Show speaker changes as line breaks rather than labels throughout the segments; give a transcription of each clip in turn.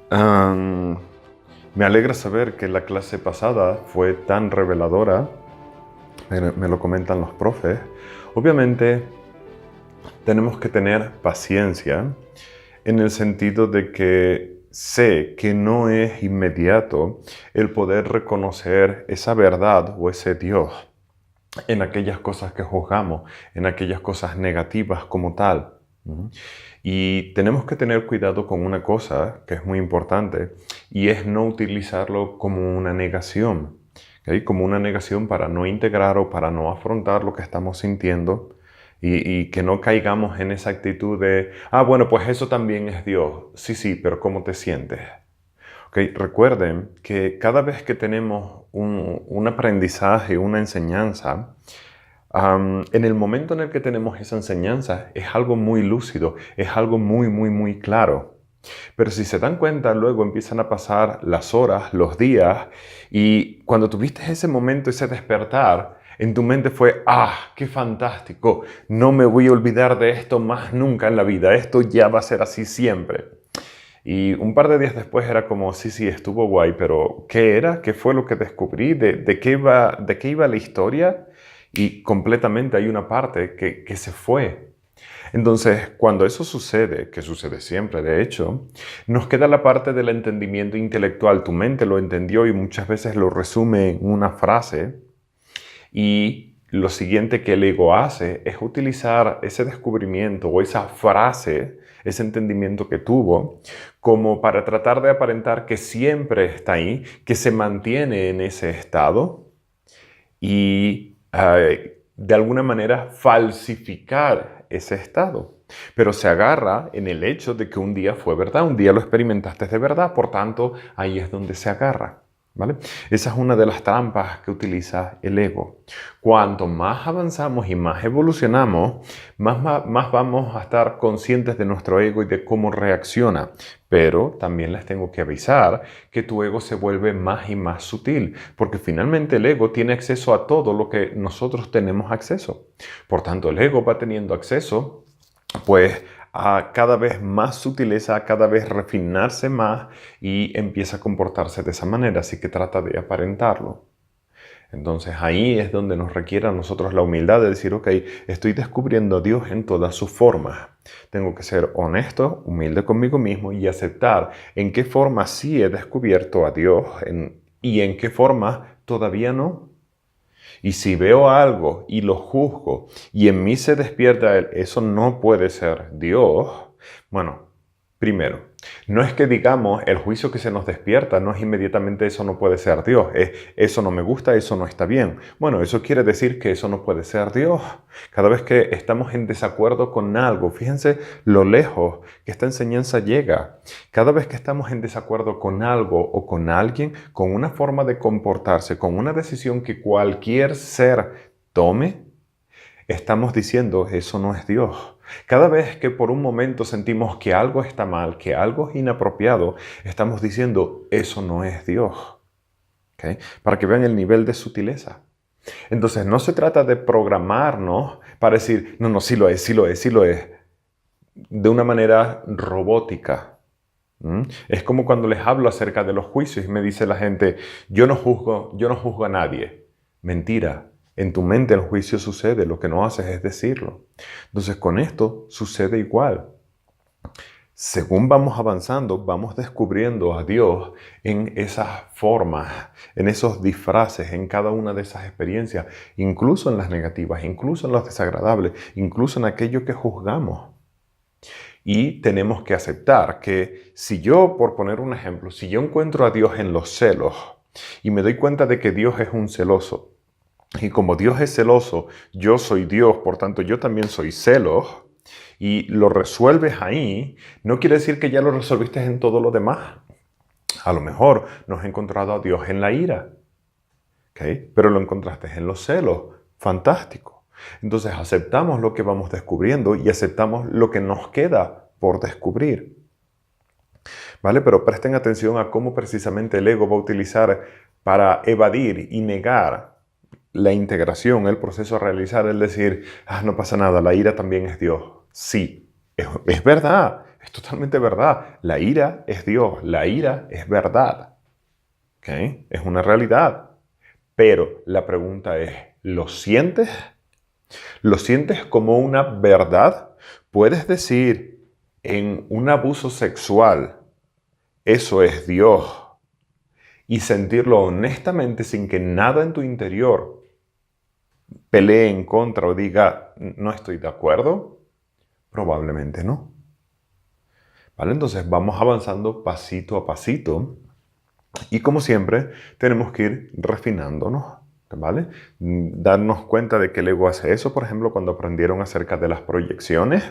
Am, Me alegra saber que la clase pasada fue tan reveladora. Me lo comentan los profes. Obviamente tenemos que tener paciencia en el sentido de que sé que no es inmediato el poder reconocer esa verdad o ese Dios en aquellas cosas que juzgamos, en aquellas cosas negativas como tal. ¿No? Y tenemos que tener cuidado con una cosa que es muy importante, y es no utilizarlo como una negación, ¿ok? Como una negación para no integrar o para no afrontar lo que estamos sintiendo, y que no caigamos en esa actitud de, bueno, pues eso también es Dios. Sí, sí, pero ¿cómo te sientes? ¿Ok? Recuerden que cada vez que tenemos un aprendizaje, una enseñanza, en el momento en el que tenemos esa enseñanza es algo muy lúcido, es algo muy, muy, muy claro. Pero si se dan cuenta, luego empiezan a pasar las horas, los días, y cuando tuviste ese momento, ese despertar, en tu mente fue, qué fantástico, no me voy a olvidar de esto más nunca en la vida, esto ya va a ser así siempre. Y un par de días después era como, sí, sí, estuvo guay, pero ¿qué era? ¿Qué fue lo que descubrí? De qué iba la historia? Y completamente hay una parte que se fue. Entonces, cuando eso sucede, que sucede siempre de hecho, nos queda la parte del entendimiento intelectual. Tu mente lo entendió y muchas veces lo resume en una frase, y lo siguiente que el ego hace es utilizar ese descubrimiento o esa frase, ese entendimiento que tuvo, como para tratar de aparentar que siempre está ahí, que se mantiene en ese estado, y de alguna manera falsificar ese estado. Pero se agarra en el hecho de que un día fue verdad, un día lo experimentaste de verdad, por tanto, ahí es donde se agarra. ¿Vale? Esa es una de las trampas que utiliza el ego. Cuanto más avanzamos y más evolucionamos, más vamos a estar conscientes de nuestro ego y de cómo reacciona. Pero también les tengo que avisar que tu ego se vuelve más y más sutil, porque finalmente el ego tiene acceso a todo lo que nosotros tenemos acceso. Por tanto, el ego va teniendo acceso, pues, a cada vez más sutileza, a cada vez refinarse más, y empieza a comportarse de esa manera, así que trata de aparentarlo. Entonces ahí es donde nos requiere a nosotros la humildad de decir, ok, estoy descubriendo a Dios en todas sus formas. Tengo que ser honesto, humilde conmigo mismo y aceptar en qué forma sí he descubierto a Dios y en qué forma todavía no. Y si veo algo y lo juzgo y en mí se despierta eso no puede ser Dios, bueno, primero, no es que digamos el juicio que se nos despierta, no es inmediatamente eso no puede ser Dios, es eso no me gusta, eso no está bien. Bueno, eso quiere decir que eso no puede ser Dios. Cada vez que estamos en desacuerdo con algo, fíjense lo lejos que esta enseñanza llega. Cada vez que estamos en desacuerdo con algo o con alguien, con una forma de comportarse, con una decisión que cualquier ser tome, estamos diciendo eso no es Dios. Cada vez que por un momento sentimos que algo está mal, que algo es inapropiado, estamos diciendo eso no es Dios. ¿Okay? Para que vean el nivel de sutileza. Entonces no se trata de programarnos para decir, no, no, sí lo es, sí lo es, sí lo es, de una manera robótica. Es como cuando les hablo acerca de los juicios y me dice la gente, yo no juzgo a nadie. Mentira. En tu mente el juicio sucede, lo que no haces es decirlo. Entonces con esto sucede igual. Según vamos avanzando, vamos descubriendo a Dios en esas formas, en esos disfraces, en cada una de esas experiencias, incluso en las negativas, incluso en las desagradables, incluso en aquello que juzgamos. Y tenemos que aceptar que si yo, por poner un ejemplo, si yo encuentro a Dios en los celos y me doy cuenta de que Dios es un celoso, y como Dios es celoso, yo soy Dios, por tanto yo también soy celos, y lo resuelves ahí, no quiere decir que ya lo resolviste en todo lo demás. A lo mejor no has encontrado a Dios en la ira, ¿okay? Pero lo encontraste en los celos. Fantástico. Entonces aceptamos lo que vamos descubriendo y aceptamos lo que nos queda por descubrir. ¿Vale? Pero presten atención a cómo precisamente el ego va a utilizar para evadir y negar la integración, el proceso a realizar, el decir, no pasa nada, la ira también es Dios. Sí, es verdad, Es totalmente verdad. La ira es Dios, la ira es verdad. ¿Ok? Es una realidad. Pero la pregunta es, ¿lo sientes? ¿Lo sientes como una verdad? Puedes decir en un abuso sexual, eso es Dios, y sentirlo honestamente sin que nada en tu interior pelee en contra o diga, no estoy de acuerdo. Probablemente no. ¿Vale? Entonces vamos avanzando pasito a pasito y como siempre tenemos que ir refinándonos. ¿Vale? Darnos cuenta de que el ego hace eso, por ejemplo, cuando aprendieron acerca de las proyecciones.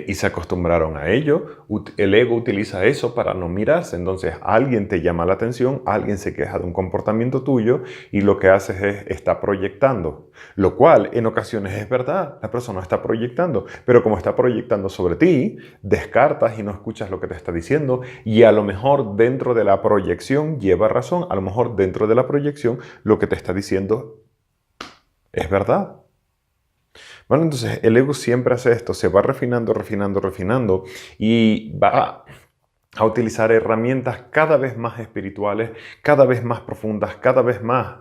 Y se acostumbraron a ello. El ego utiliza eso para no mirarse. Entonces alguien te llama la atención, alguien se queja de un comportamiento tuyo y lo que haces es está proyectando. Lo cual en ocasiones es verdad, la persona está proyectando, pero como está proyectando sobre ti, descartas y no escuchas lo que te está diciendo y a lo mejor dentro de la proyección lleva razón, a lo mejor dentro de la proyección lo que te está diciendo es verdad. Bueno, entonces el ego siempre hace esto, se va refinando, refinando, refinando y va a utilizar herramientas cada vez más espirituales, cada vez más profundas, cada vez más.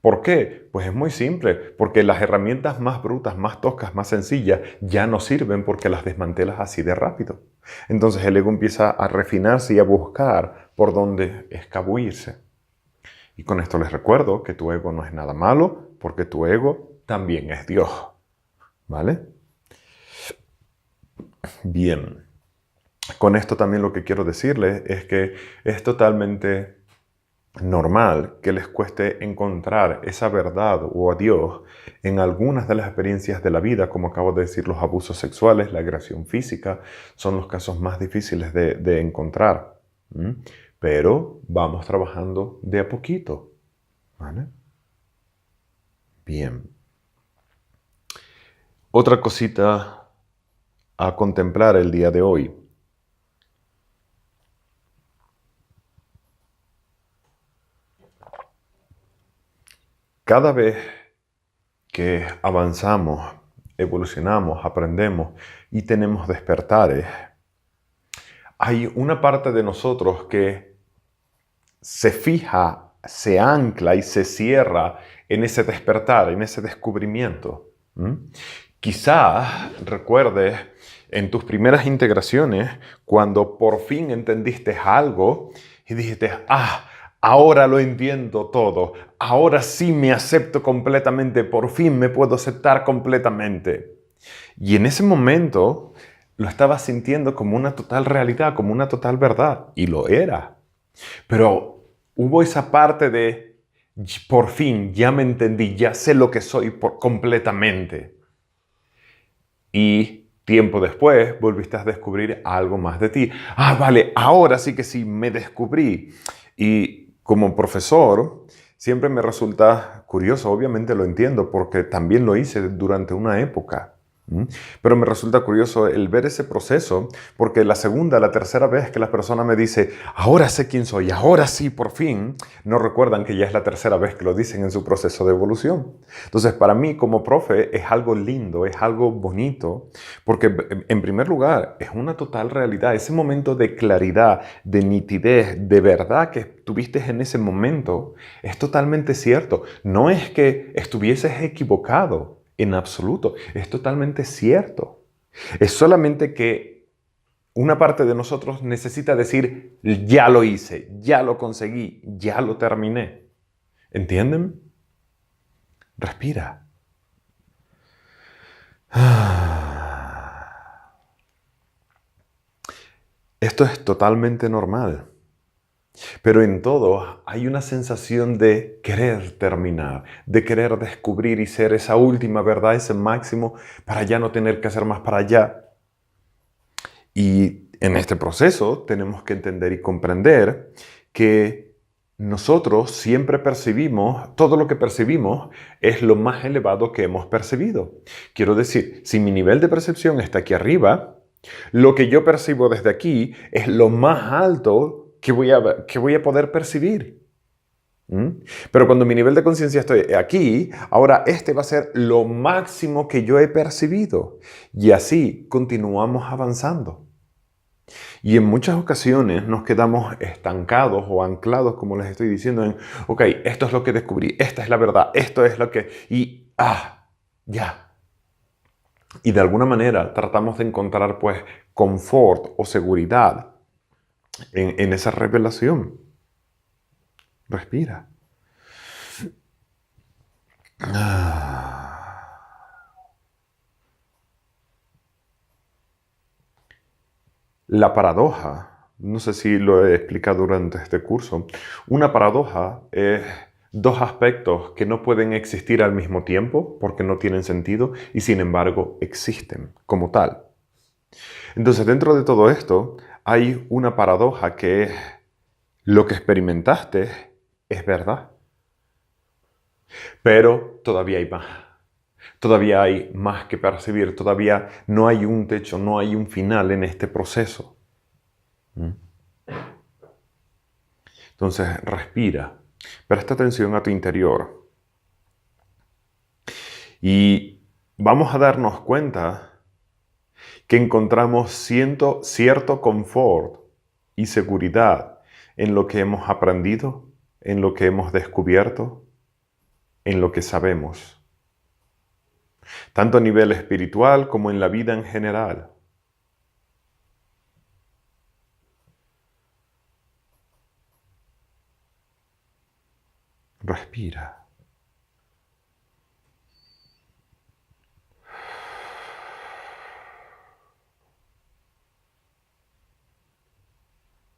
¿Por qué? Pues es muy simple, porque las herramientas más brutas, más toscas, más sencillas ya no sirven porque las desmantelas así de rápido. Entonces el ego empieza a refinarse y a buscar por dónde escabullirse. Y con esto les recuerdo que tu ego no es nada malo, porque tu ego también es Dios. ¿Vale? Bien. Con esto también lo que quiero decirles es que es totalmente normal que les cueste encontrar esa verdad o a Dios en algunas de las experiencias de la vida, como acabo de decir, los abusos sexuales, la agresión física, son los casos más difíciles de encontrar. Pero vamos trabajando de a poquito. ¿Vale? Bien. Otra cosita a contemplar el día de hoy. Cada vez que avanzamos, evolucionamos, aprendemos y tenemos despertares, hay una parte de nosotros que se fija, se ancla y se cierra en ese despertar, en ese descubrimiento. Quizás recuerdes en tus primeras integraciones cuando por fin entendiste algo y dijiste, ahora lo entiendo todo, ahora sí me acepto completamente, por fin me puedo aceptar completamente. Y en ese momento lo estabas sintiendo como una total realidad, como una total verdad, y lo era. Pero hubo esa parte de, por fin, ya me entendí, ya sé lo que soy completamente. Y tiempo después volviste a descubrir algo más de ti. Vale, ahora sí que sí, me descubrí. Y como profesor, siempre me resulta curioso, obviamente lo entiendo, porque también lo hice durante una época. Pero me resulta curioso el ver ese proceso, porque la segunda, la tercera vez que la persona me dice, ahora sé quién soy, ahora sí, por fin, no recuerdan que ya es la tercera vez que lo dicen en su proceso de evolución. Entonces, para mí como profe es algo lindo, es algo bonito, porque en primer lugar es una total realidad, ese momento de claridad, de nitidez, de verdad que tuviste en ese momento, es totalmente cierto. No es que estuvieses equivocado. En absoluto, es totalmente cierto. Es solamente que una parte de nosotros necesita decir, ya lo hice, ya lo conseguí, ya lo terminé. ¿Entienden? Respira. Esto es totalmente normal. Pero en todo hay una sensación de querer terminar, de querer descubrir y ser esa última verdad, ese máximo, para ya no tener que hacer más para allá. Y en este proceso tenemos que entender y comprender que nosotros siempre percibimos, todo lo que percibimos es lo más elevado que hemos percibido. Quiero decir, si mi nivel de percepción está aquí arriba, lo que yo percibo desde aquí es lo más alto que voy a poder percibir. Pero cuando mi nivel de conciencia estoy aquí, ahora este va a ser lo máximo que yo he percibido. Y así continuamos avanzando. Y en muchas ocasiones nos quedamos estancados o anclados, como les estoy diciendo, en, ok, esto es lo que descubrí, esta es la verdad, esto es lo que... ya. Y de alguna manera tratamos de encontrar pues confort o seguridad en esa revelación. Respira. La paradoja, no sé si lo he explicado durante este curso, una paradoja es dos aspectos que no pueden existir al mismo tiempo porque no tienen sentido y sin embargo existen como tal. Entonces dentro de todo esto hay una paradoja que es lo que experimentaste es verdad, pero todavía hay más. Todavía hay más que percibir, todavía no hay un techo, no hay un final en este proceso. Entonces, respira, presta atención a tu interior y vamos a darnos cuenta que encontramos cierto confort y seguridad en lo que hemos aprendido, en lo que hemos descubierto, en lo que sabemos, tanto a nivel espiritual como en la vida en general. Respira.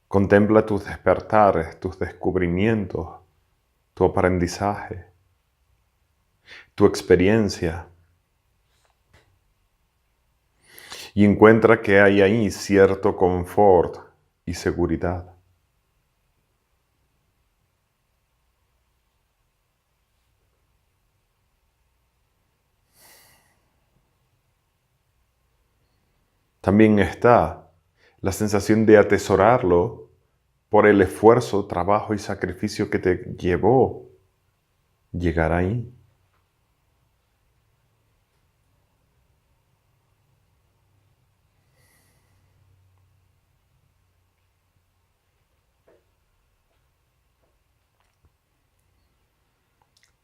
Contempla tus despertares, tus descubrimientos, tu aprendizaje, tu experiencia. Y encuentra que hay ahí cierto confort y seguridad. También está la sensación de atesorarlo por el esfuerzo, trabajo y sacrificio que te llevó llegar ahí.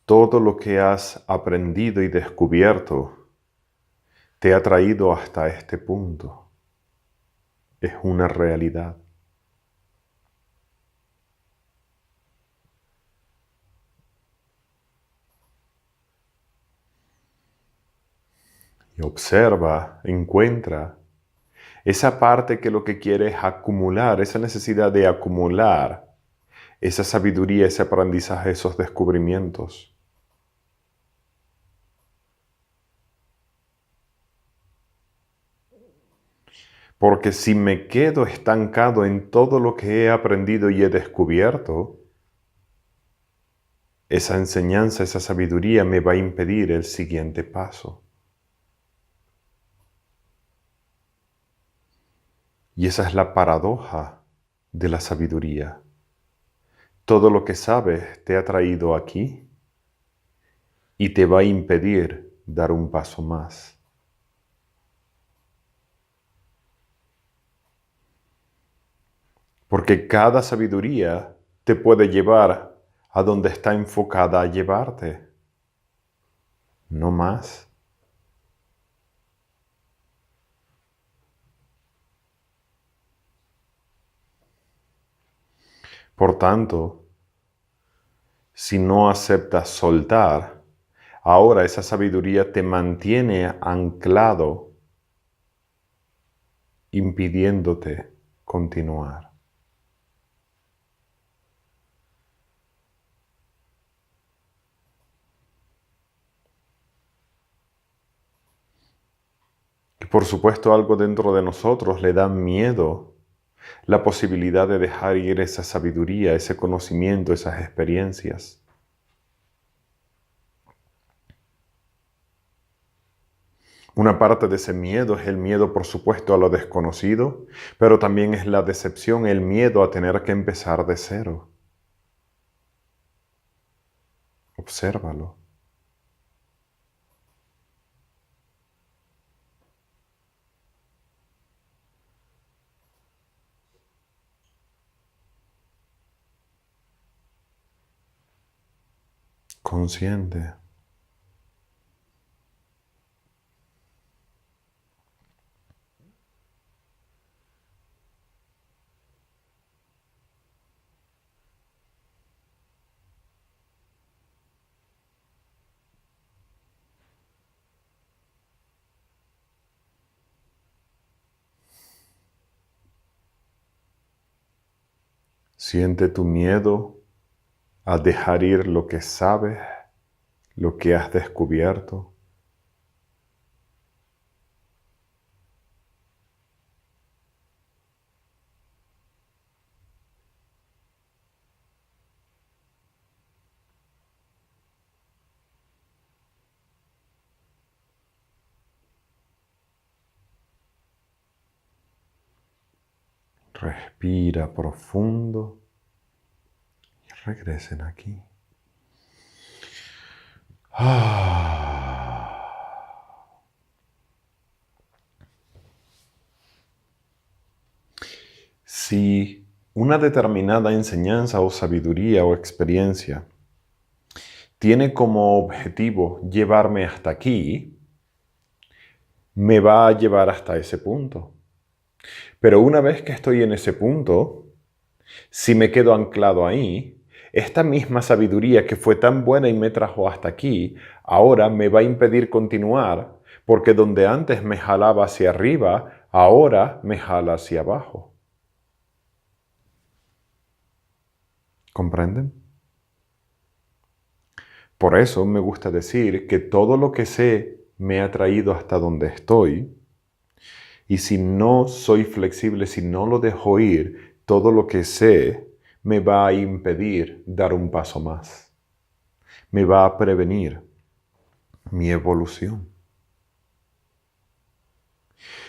Todo lo que has aprendido y descubierto te ha traído hasta este punto. Es una realidad. Y observa, encuentra esa parte que lo que quiere es acumular, esa necesidad de acumular esa sabiduría, ese aprendizaje, esos descubrimientos. Porque si me quedo estancado en todo lo que he aprendido y he descubierto, esa enseñanza, esa sabiduría me va a impedir el siguiente paso. Y esa es la paradoja de la sabiduría. Todo lo que sabes te ha traído aquí y te va a impedir dar un paso más. Porque cada sabiduría te puede llevar a donde está enfocada a llevarte, no más. Por tanto, si no aceptas soltar, ahora esa sabiduría te mantiene anclado, impidiéndote continuar. Y por supuesto algo dentro de nosotros le da miedo la posibilidad de dejar ir esa sabiduría, ese conocimiento, esas experiencias. Una parte de ese miedo es el miedo, por supuesto, a lo desconocido, pero también es la decepción, el miedo a tener que empezar de cero. Obsérvalo. consciente. Siente tu miedo a dejar ir lo que sabes, lo que has descubierto. Respira profundo y regresen aquí. Si una determinada enseñanza o sabiduría o experiencia tiene como objetivo llevarme hasta aquí, me va a llevar hasta ese punto. Pero una vez que estoy en ese punto, si me quedo anclado ahí, esta misma sabiduría que fue tan buena y me trajo hasta aquí, ahora me va a impedir continuar, porque donde antes me jalaba hacia arriba, ahora me jala hacia abajo. ¿Comprenden? Por eso me gusta decir que todo lo que sé me ha traído hasta donde estoy, y si no soy flexible, si no lo dejo ir, todo lo que sé me va a impedir dar un paso más. Me va a prevenir mi evolución.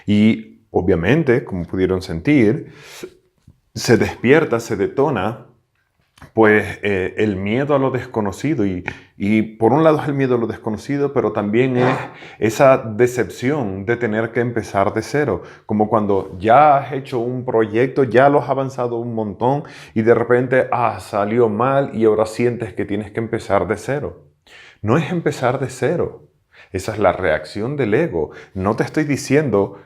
Y obviamente, como pudieron sentir, se despierta, se detona, pues el miedo a lo desconocido. Y por un lado es el miedo a lo desconocido, pero también es esa decepción de tener que empezar de cero. Como cuando ya has hecho un proyecto, ya lo has avanzado un montón y de repente, salió mal y ahora sientes que tienes que empezar de cero. No es empezar de cero. Esa es la reacción del ego. No te estoy diciendo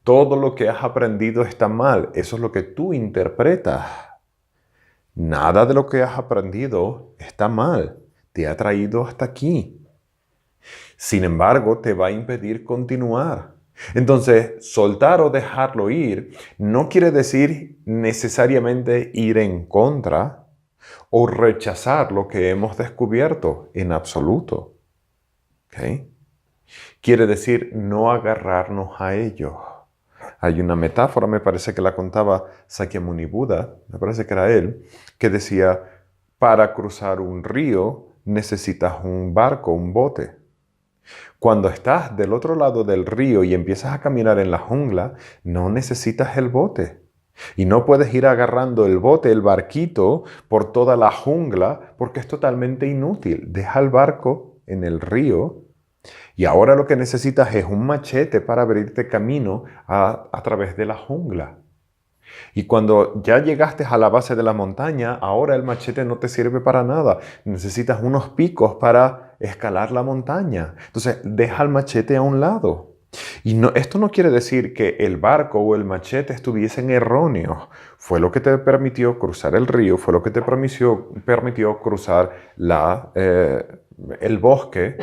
todo lo que has aprendido está mal. Eso es lo que tú interpretas. Nada de lo que has aprendido está mal. Te ha traído hasta aquí. Sin embargo, te va a impedir continuar. Entonces, soltar o dejarlo ir no quiere decir necesariamente ir en contra o rechazar lo que hemos descubierto en absoluto. ¿Okay? Quiere decir no agarrarnos a ello. Hay una metáfora, me parece que la contaba Sakyamuni Buda, me parece que era él, que decía, para cruzar un río necesitas un barco, un bote. Cuando estás del otro lado del río y empiezas a caminar en la jungla, no necesitas el bote. Y no puedes ir agarrando el bote, el barquito, por toda la jungla, porque es totalmente inútil. Deja el barco en el río. Y ahora lo que necesitas es un machete para abrirte camino a través de la jungla. Y cuando ya llegaste a la base de la montaña, ahora el machete no te sirve para nada. Necesitas unos picos para escalar la montaña. Entonces, deja el machete a un lado. Y esto no quiere decir que el barco o el machete estuviesen erróneos. Fue lo que te permitió cruzar el río, fue lo que te permitió cruzar el bosque.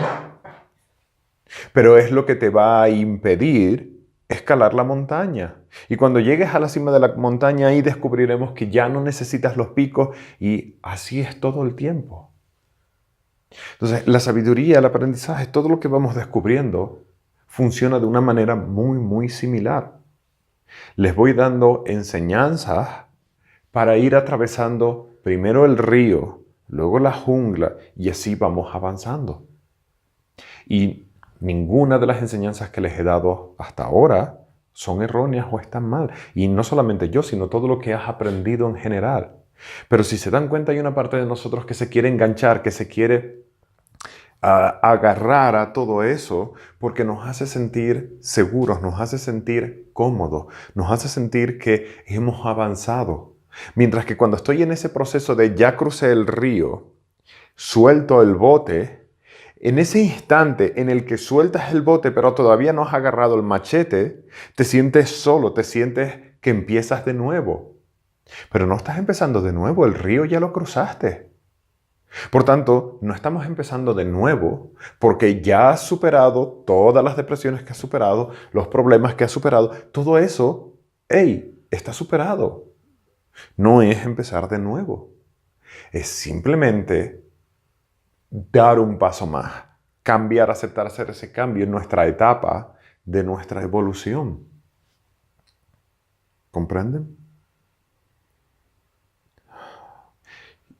Pero es lo que te va a impedir escalar la montaña. Y cuando llegues a la cima de la montaña, ahí descubriremos que ya no necesitas los picos y así es todo el tiempo. Entonces, la sabiduría, el aprendizaje, todo lo que vamos descubriendo funciona de una manera muy, muy similar. Les voy dando enseñanzas para ir atravesando primero el río, luego la jungla y así vamos avanzando. Y ninguna de las enseñanzas que les he dado hasta ahora son erróneas o están mal. Y no solamente yo, sino todo lo que has aprendido en general. Pero si se dan cuenta, hay una parte de nosotros que se quiere enganchar, que se quiere agarrar a todo eso porque nos hace sentir seguros, nos hace sentir cómodos, nos hace sentir que hemos avanzado. Mientras que cuando estoy en ese proceso de ya crucé el río, suelto el bote, en ese instante en el que sueltas el bote pero todavía no has agarrado el machete, te sientes solo, te sientes que empiezas de nuevo. Pero no estás empezando de nuevo, el río ya lo cruzaste. Por tanto, no estamos empezando de nuevo porque ya has superado todas las depresiones que has superado, los problemas que has superado, todo eso, está superado. No es empezar de nuevo. Es simplemente dar un paso más, cambiar, aceptar hacer ese cambio en nuestra etapa de nuestra evolución. ¿Comprenden?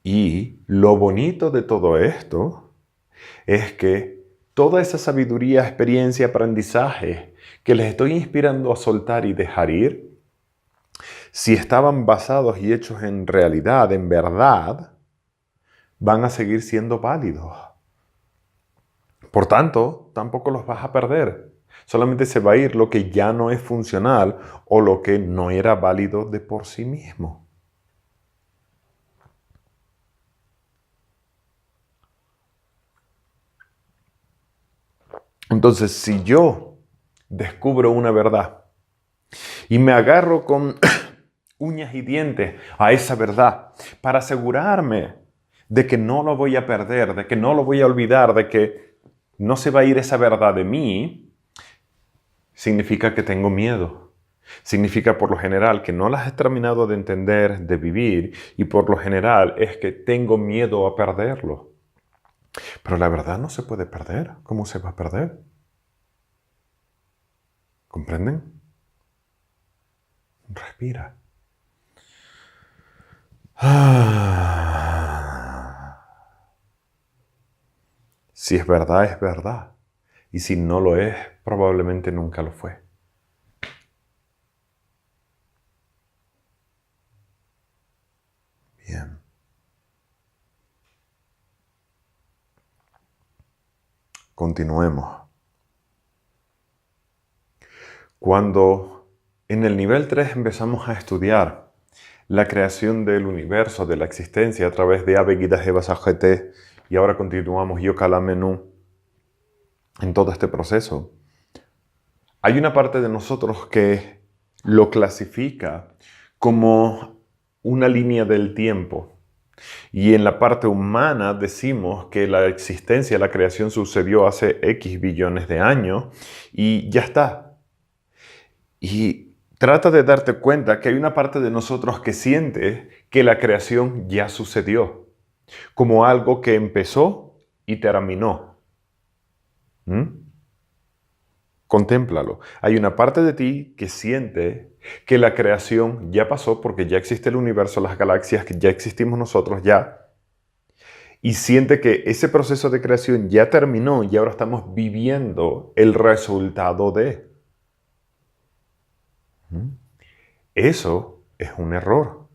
Y lo bonito de todo esto es que toda esa sabiduría, experiencia, aprendizaje que les estoy inspirando a soltar y dejar ir, si estaban basados y hechos en realidad, en verdad, van a seguir siendo válidos. Por tanto, tampoco los vas a perder. Solamente se va a ir lo que ya no es funcional o lo que no era válido de por sí mismo. Entonces, si yo descubro una verdad y me agarro con uñas y dientes a esa verdad para asegurarme de que no lo voy a perder, de que no lo voy a olvidar, de que no se va a ir esa verdad de mí, significa que tengo miedo. Significa por lo general que no las he terminado de entender, de vivir, y por lo general es que tengo miedo a perderlo. Pero la verdad no se puede perder. ¿Cómo se va a perder? ¿Comprenden? Respira. Si es verdad, es verdad. Y si no lo es, probablemente nunca lo fue. Bien. Continuemos. Cuando en el nivel 3 empezamos a estudiar la creación del universo, de la existencia a través de Ave Gita Jeva Sajete, y ahora continuamos Yoga Menú en todo este proceso, hay una parte de nosotros que lo clasifica como una línea del tiempo. Y en la parte humana decimos que la existencia, la creación sucedió hace X billones de años y ya está. Y trata de darte cuenta que hay una parte de nosotros que siente que la creación ya sucedió, como algo que empezó y terminó. Contémplalo. Hay una parte de ti que siente que la creación ya pasó porque ya existe el universo, las galaxias, que ya existimos nosotros ya. Y siente que ese proceso de creación ya terminó y ahora estamos viviendo el resultado de. Eso es un error.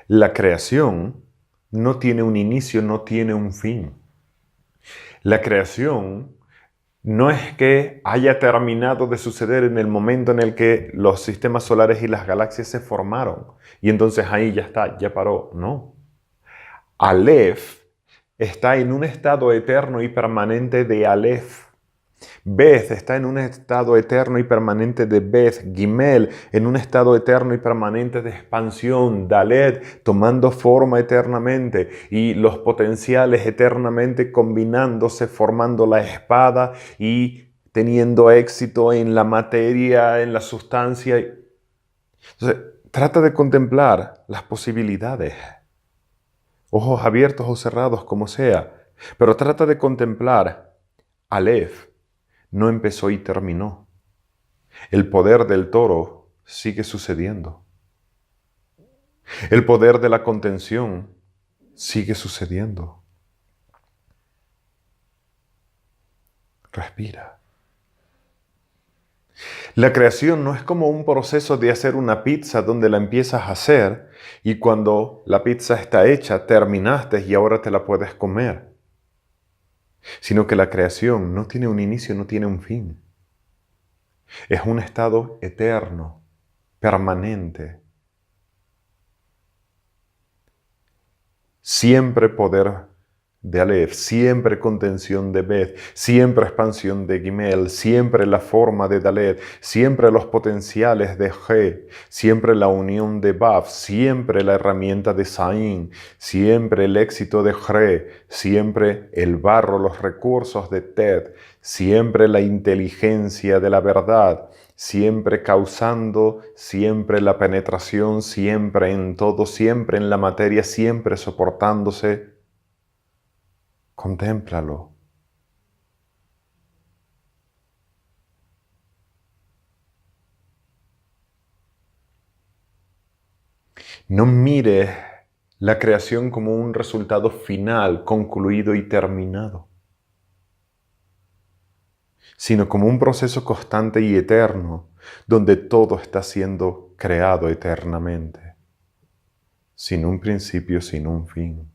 La creación no tiene un inicio, no tiene un fin. La creación no es que haya terminado de suceder en el momento en el que los sistemas solares y las galaxias se formaron y entonces ahí ya está, ya paró. No. Aleph está en un estado eterno y permanente de Aleph. Beth está en un estado eterno y permanente de Beth. Gimel en un estado eterno y permanente de expansión. Dalet tomando forma eternamente y los potenciales eternamente combinándose, formando la espada y teniendo éxito en la materia, en la sustancia. Entonces, trata de contemplar las posibilidades. Ojos abiertos o cerrados, como sea. Pero trata de contemplar Aleph. No empezó y terminó. El poder del toro sigue sucediendo. El poder de la contención sigue sucediendo. Respira. La creación no es como un proceso de hacer una pizza donde la empiezas a hacer y cuando la pizza está hecha, terminaste y ahora te la puedes comer. Sino que la creación no tiene un inicio, no tiene un fin. Es un estado eterno, permanente. siempre poder de Aleph, siempre contención de Bet, siempre expansión de Gimel, siempre la forma de Dalet, siempre los potenciales de He, siempre la unión de Baf, siempre la herramienta de Sain, siempre el éxito de Re, siempre el barro, los recursos de Tet, siempre la inteligencia de la verdad, siempre causando, siempre la penetración, siempre en todo, siempre en la materia, siempre soportándose. Contémplalo. No mires la creación como un resultado final, concluido y terminado, sino como un proceso constante y eterno, donde todo está siendo creado eternamente, sin un principio, sin un fin.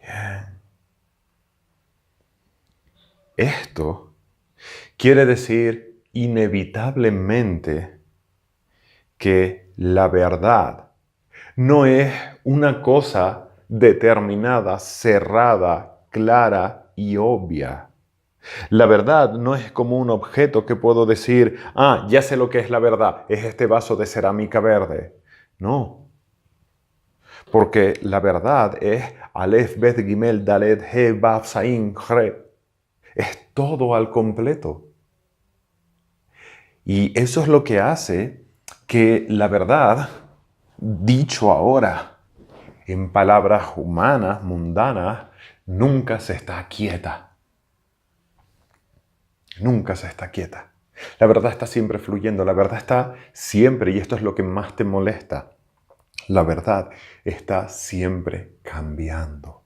Bien. Esto quiere decir inevitablemente que la verdad no es una cosa determinada, cerrada, clara y obvia. La verdad no es como un objeto que puedo decir, ya sé lo que es la verdad, es este vaso de cerámica verde. No, porque la verdad es Aleph, Bet, Gimel, Dalet, He, Vav, Sain, Re. Es todo al completo. Y eso es lo que hace que la verdad, dicho ahora en palabras humanas, mundanas, nunca se está quieta. Nunca se está quieta. La verdad está siempre fluyendo, la verdad está siempre, y esto es lo que más te molesta, la verdad está siempre cambiando.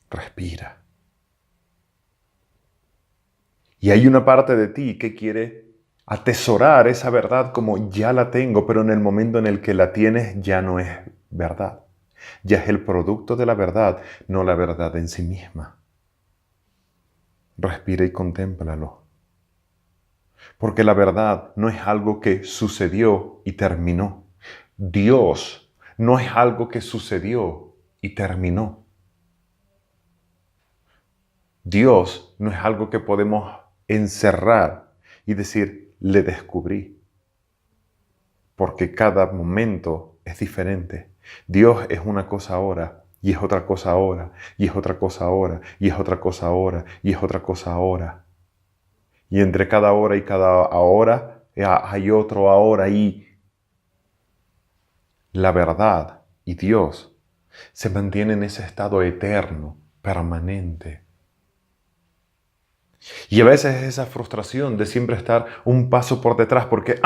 Respira. Y hay una parte de ti que quiere atesorar esa verdad como ya la tengo, pero en el momento en el que la tienes ya no es verdad. Ya es el producto de la verdad, no la verdad en sí misma. Respira y contémplalo. Porque la verdad no es algo que sucedió y terminó. Dios no es algo que sucedió y terminó. Dios no es algo que podemos encerrar y decir, le descubrí. Porque cada momento es diferente. Dios es una cosa ahora, y es otra cosa ahora, y es otra cosa ahora, y es otra cosa ahora, y es otra cosa ahora. Y entre cada hora y cada ahora hay otro ahora, y la verdad y Dios se mantienen en ese estado eterno, permanente. Y a veces esa frustración de siempre estar un paso por detrás porque,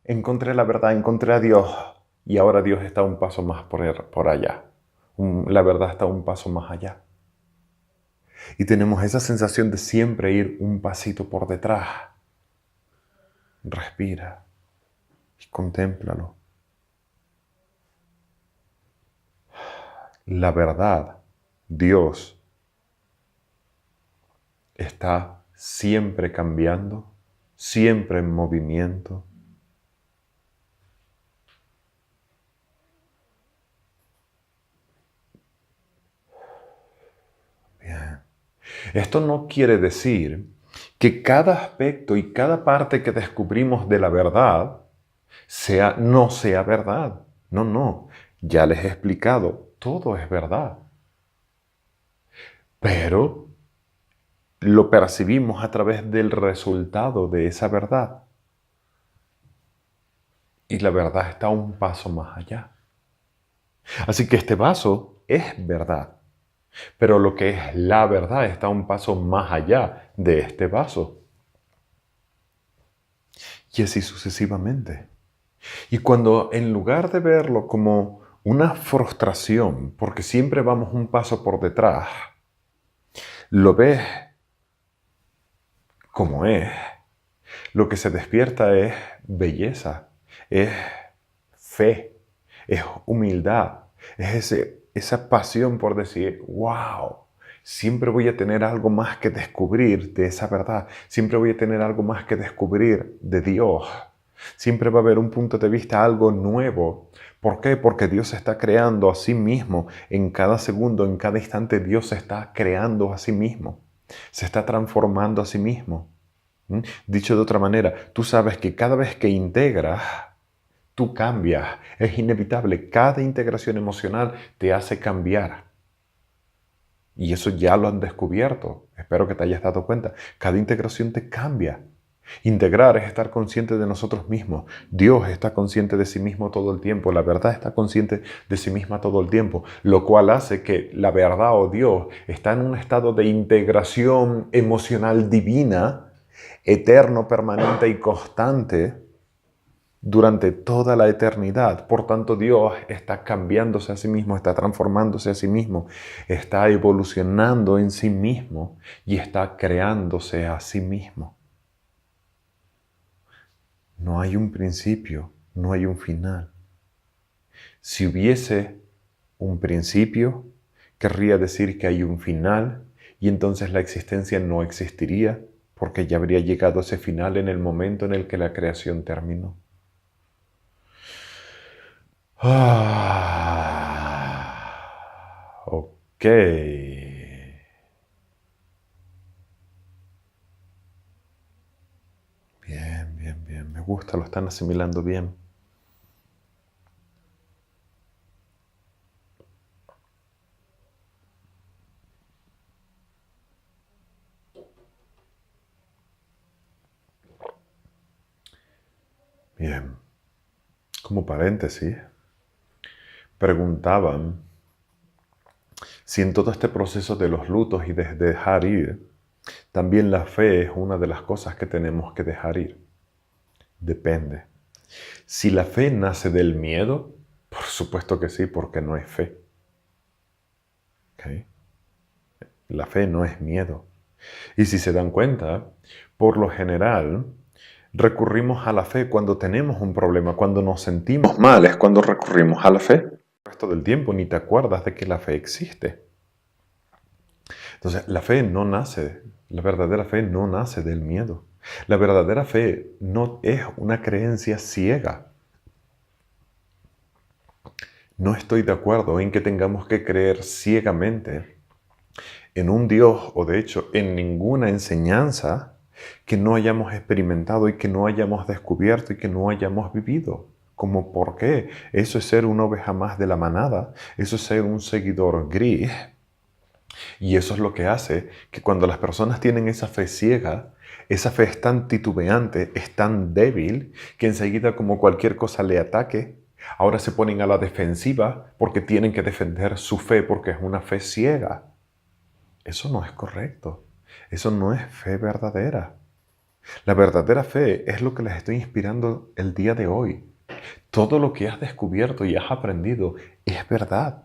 encontré la verdad, encontré a Dios y ahora Dios está un paso más por allá. La verdad está un paso más allá. Y tenemos esa sensación de siempre ir un pasito por detrás. Respira y contémplalo. La verdad, Dios, está siempre cambiando, siempre en movimiento. Bien. Esto no quiere decir que cada aspecto y cada parte que descubrimos de la verdad no sea verdad. No, no. Ya les he explicado, todo es verdad. Pero lo percibimos a través del resultado de esa verdad. Y la verdad está un paso más allá. Así que este vaso es verdad. Pero lo que es la verdad está un paso más allá de este vaso. Y así sucesivamente. Y cuando en lugar de verlo como una frustración, porque siempre vamos un paso por detrás, lo ves como es, lo que se despierta es belleza, es fe, es humildad, es esa pasión por decir, wow, siempre voy a tener algo más que descubrir de esa verdad, siempre voy a tener algo más que descubrir de Dios. Siempre va a haber un punto de vista, algo nuevo. ¿Por qué? Porque Dios se está creando a sí mismo. En cada segundo, en cada instante, Dios se está creando a sí mismo. Se está transformando a sí mismo. Dicho de otra manera, tú sabes que cada vez que integras, tú cambias. Es inevitable. Cada integración emocional te hace cambiar. Y eso ya lo han descubierto. Espero que te hayas dado cuenta. Cada integración te cambia. Integrar es estar consciente de nosotros mismos. Dios está consciente de sí mismo todo el tiempo. La verdad está consciente de sí misma todo el tiempo. Lo cual hace que la verdad o Dios está en un estado de integración emocional divina, eterno, permanente y constante durante toda la eternidad. Por tanto, Dios está cambiándose a sí mismo, está transformándose a sí mismo, está evolucionando en sí mismo y está creándose a sí mismo. No hay un principio, no hay un final. Si hubiese un principio, querría decir que hay un final y entonces la existencia no existiría porque ya habría llegado a ese final en el momento en el que la creación terminó. Ok. Bien, bien, bien. Me gusta, lo están asimilando bien. Bien. Como paréntesis, preguntaban si en todo este proceso de los lutos y de dejar ir, también la fe es una de las cosas que tenemos que dejar ir. Depende. Si la fe nace del miedo, por supuesto que sí, porque no es fe. ¿Okay? La fe no es miedo. Y si se dan cuenta, por lo general, recurrimos a la fe cuando tenemos un problema, cuando nos sentimos mal, es cuando recurrimos a la fe. El resto del tiempo ni te acuerdas de que la fe existe. Entonces, la verdadera fe no nace del miedo. La verdadera fe no es una creencia ciega. No estoy de acuerdo en que tengamos que creer ciegamente en un Dios o de hecho en ninguna enseñanza que no hayamos experimentado y que no hayamos descubierto y que no hayamos vivido. ¿Cómo por qué? Eso es ser una oveja más de la manada, eso es ser un seguidor gris. Y eso es lo que hace que cuando las personas tienen esa fe ciega, esa fe es tan titubeante, es tan débil, que enseguida como cualquier cosa le ataque, ahora se ponen a la defensiva porque tienen que defender su fe porque es una fe ciega. Eso no es correcto. Eso no es fe verdadera. La verdadera fe es lo que les estoy inspirando el día de hoy. Todo lo que has descubierto y has aprendido es verdad.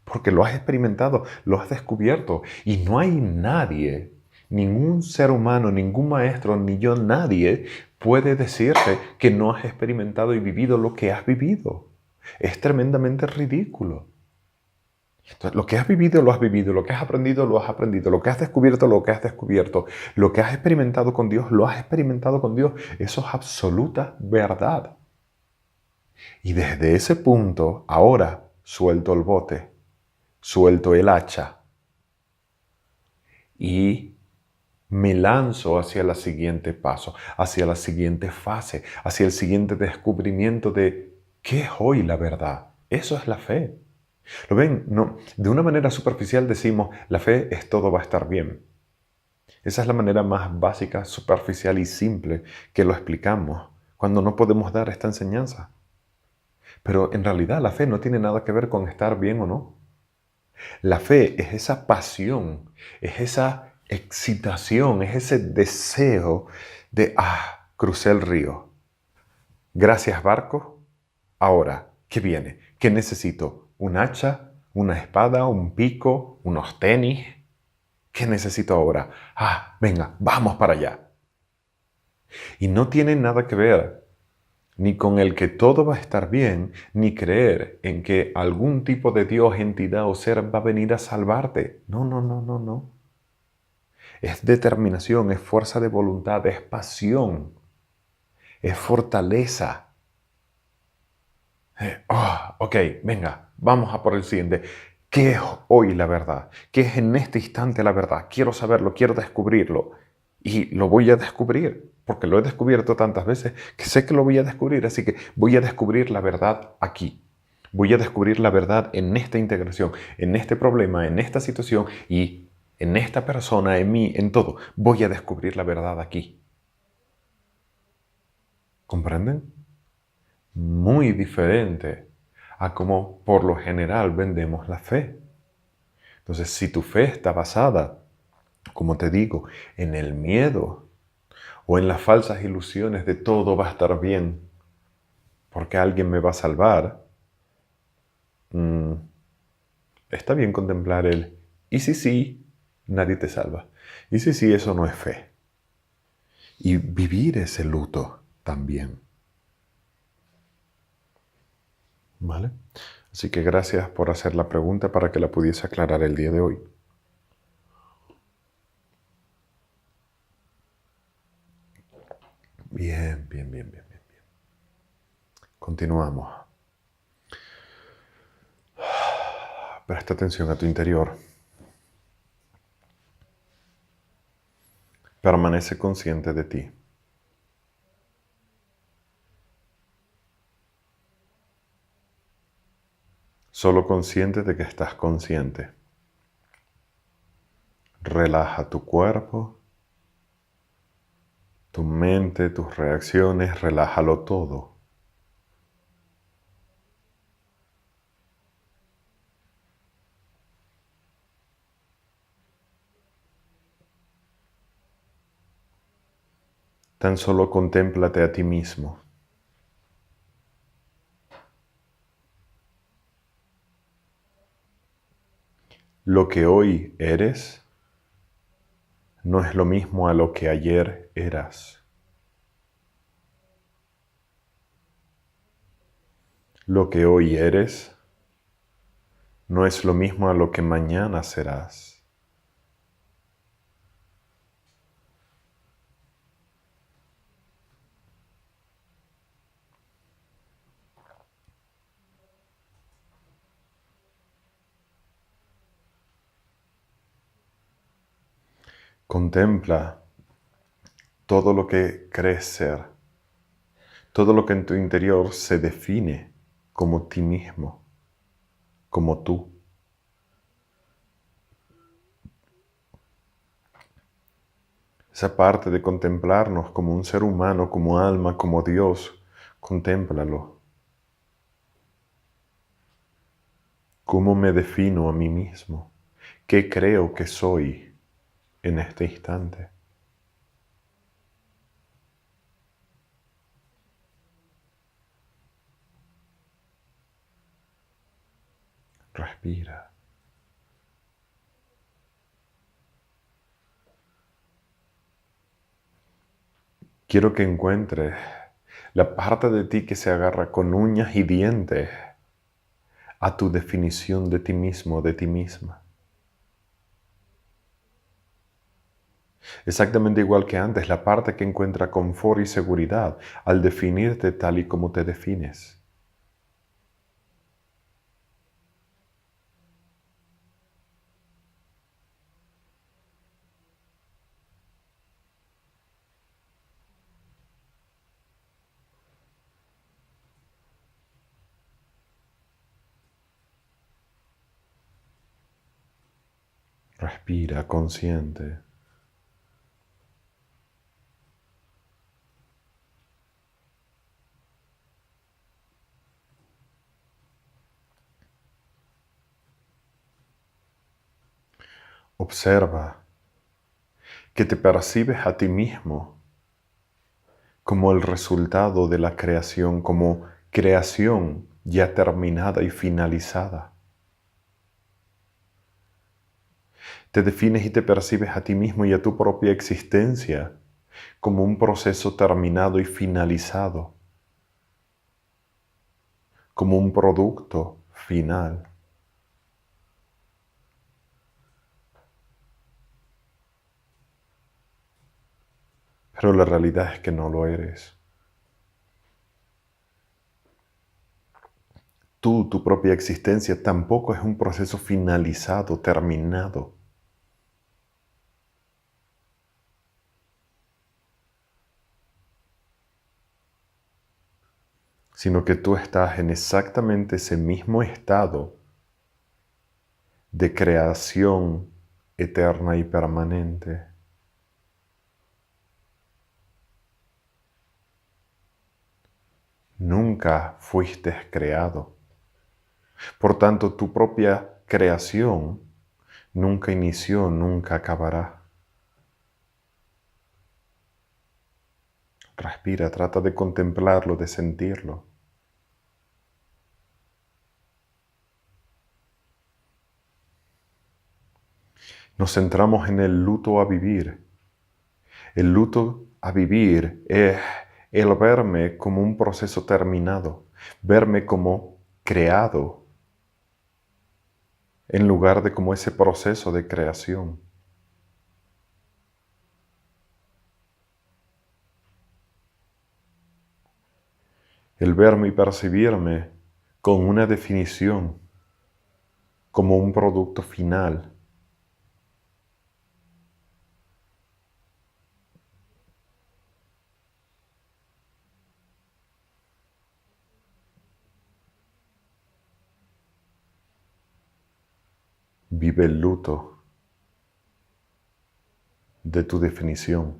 Porque lo has experimentado, lo has descubierto. Y no hay nadie, ningún ser humano, ningún maestro, ni yo, nadie puede decirte que no has experimentado y vivido lo que has vivido. Es tremendamente ridículo. Entonces, lo que has vivido, lo has vivido. Lo que has aprendido, lo has aprendido. Lo que has descubierto, lo que has descubierto. Lo que has experimentado con Dios, lo has experimentado con Dios. Eso es absoluta verdad. Y desde ese punto, ahora suelto el bote. Suelto el hacha y me lanzo hacia el siguiente paso, hacia la siguiente fase, hacia el siguiente descubrimiento de qué es hoy la verdad. Eso es la fe. ¿Lo ven? No, de una manera superficial decimos, la fe es todo va a estar bien. Esa es la manera más básica, superficial y simple que lo explicamos cuando no podemos dar esta enseñanza. Pero en realidad la fe no tiene nada que ver con estar bien o no. La fe es esa pasión, es esa excitación, es ese deseo de, crucé el río. Gracias, barco. Ahora, ¿qué viene? ¿Qué necesito? ¿Un hacha? ¿Una espada? ¿Un pico? ¿Unos tenis? ¿Qué necesito ahora? Venga, vamos para allá. Y no tiene nada que ver ni con el que todo va a estar bien, ni creer en que algún tipo de Dios, entidad o ser va a venir a salvarte. No, no, no, no, no. Es determinación, es fuerza de voluntad, es pasión. es fortaleza. Ok, venga, vamos a por el siguiente. ¿Qué es hoy la verdad? ¿Qué es en este instante la verdad? Quiero saberlo, quiero descubrirlo. Y lo voy a descubrir, porque lo he descubierto tantas veces que sé que lo voy a descubrir. Así que voy a descubrir la verdad aquí. Voy a descubrir la verdad en esta integración, en este problema, en esta situación y en esta persona, en mí, en todo. Voy a descubrir la verdad aquí. ¿Comprenden? Muy diferente a cómo por lo general vendemos la fe. Entonces, si tu fe está basada, como te digo, en el miedo o en las falsas ilusiones de todo va a estar bien porque alguien me va a salvar, mm, está bien contemplar el y si sí, nadie te salva. Y si sí, eso no es fe. Y vivir ese luto también. ¿Vale? Así que gracias por hacer la pregunta para que la pudiese aclarar el día de hoy. Bien, bien, bien, bien, bien. Continuamos. Presta atención a tu interior. Permanece consciente de ti. Solo consciente de que estás consciente. Relaja tu cuerpo, tu mente, tus reacciones, relájalo todo. Tan solo contémplate a ti mismo. Lo que hoy eres no es lo mismo a lo que ayer eras. Lo que hoy eres no es lo mismo a lo que mañana serás. Contempla todo lo que crees ser, todo lo que en tu interior se define como ti mismo, como tú. Esa parte de contemplarnos como un ser humano, como alma, como Dios, contémplalo. ¿Cómo me defino a mí mismo? ¿Qué creo que soy en este instante? Respira. Quiero que encuentres la parte de ti que se agarra con uñas y dientes a tu definición de ti mismo, de ti misma. Exactamente igual que antes, la parte que encuentra confort y seguridad al definirte tal y como te defines. Respira consciente. Observa que te percibes a ti mismo como el resultado de la creación, como creación ya terminada y finalizada. Te defines y te percibes a ti mismo y a tu propia existencia como un proceso terminado y finalizado, como un producto final. Pero la realidad es que no lo eres. tu propia existencia, tampoco es un proceso finalizado, terminado. Sino que tú estás en exactamente ese mismo estado de creación eterna y permanente. Nunca fuiste creado. Por tanto, tu propia creación nunca inició, nunca acabará. Respira, trata de contemplarlo, de sentirlo. Nos centramos en el luto a vivir. El luto a vivir es el verme como un proceso terminado, verme como creado, en lugar de como ese proceso de creación. El verme y percibirme con una definición, como un producto final. Vive el luto de tu definición.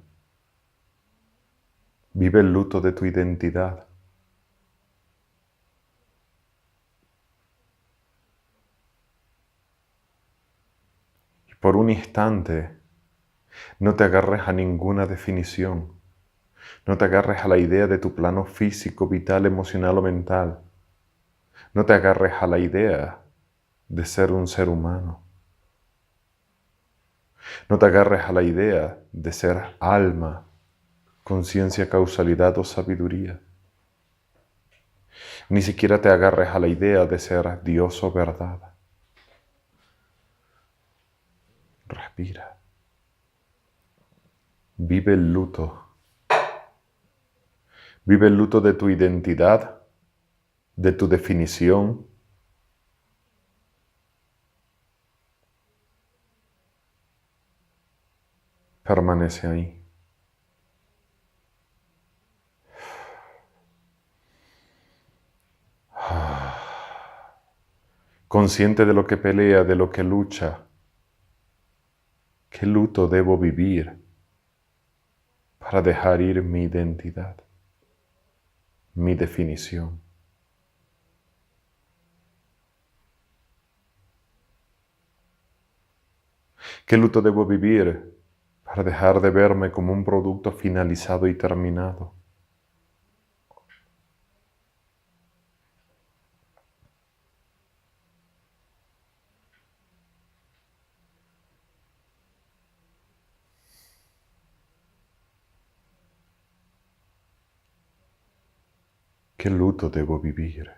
Vive el luto de tu identidad. Y por un instante, no te agarres a ninguna definición. No te agarres a la idea de tu plano físico, vital, emocional o mental. No te agarres a la idea de ser un ser humano. No te agarres a la idea de ser alma, conciencia, causalidad o sabiduría. Ni siquiera te agarres a la idea de ser Dios o verdad. Respira. Vive el luto. Vive el luto de tu identidad, de tu definición. Permanece ahí. Consciente de lo que pelea, de lo que lucha. ¿Qué luto debo vivir para dejar ir mi identidad, mi definición? ¿Qué luto debo vivir para dejar de verme como un producto finalizado y terminado? ¿Qué luto debo vivir?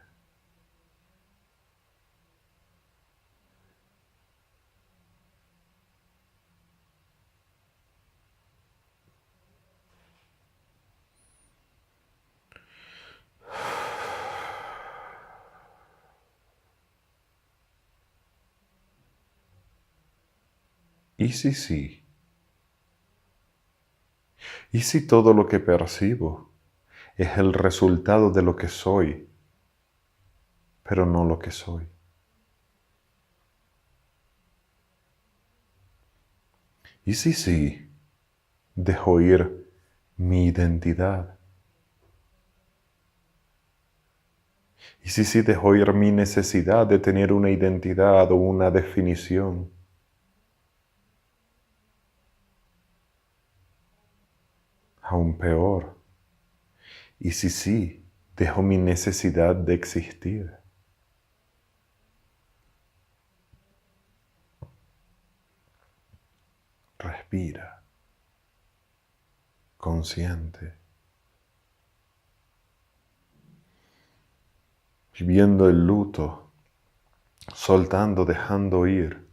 ¿Y si sí? ¿Y si todo lo que percibo es el resultado de lo que soy, pero no lo que soy? ¿Y si sí? Dejo ir mi identidad. ¿Y si sí dejo ir mi necesidad de tener una identidad o una definición? Aún peor. ¿Y si sí dejo mi necesidad de existir? Respira, consciente, viviendo el luto, soltando, dejando ir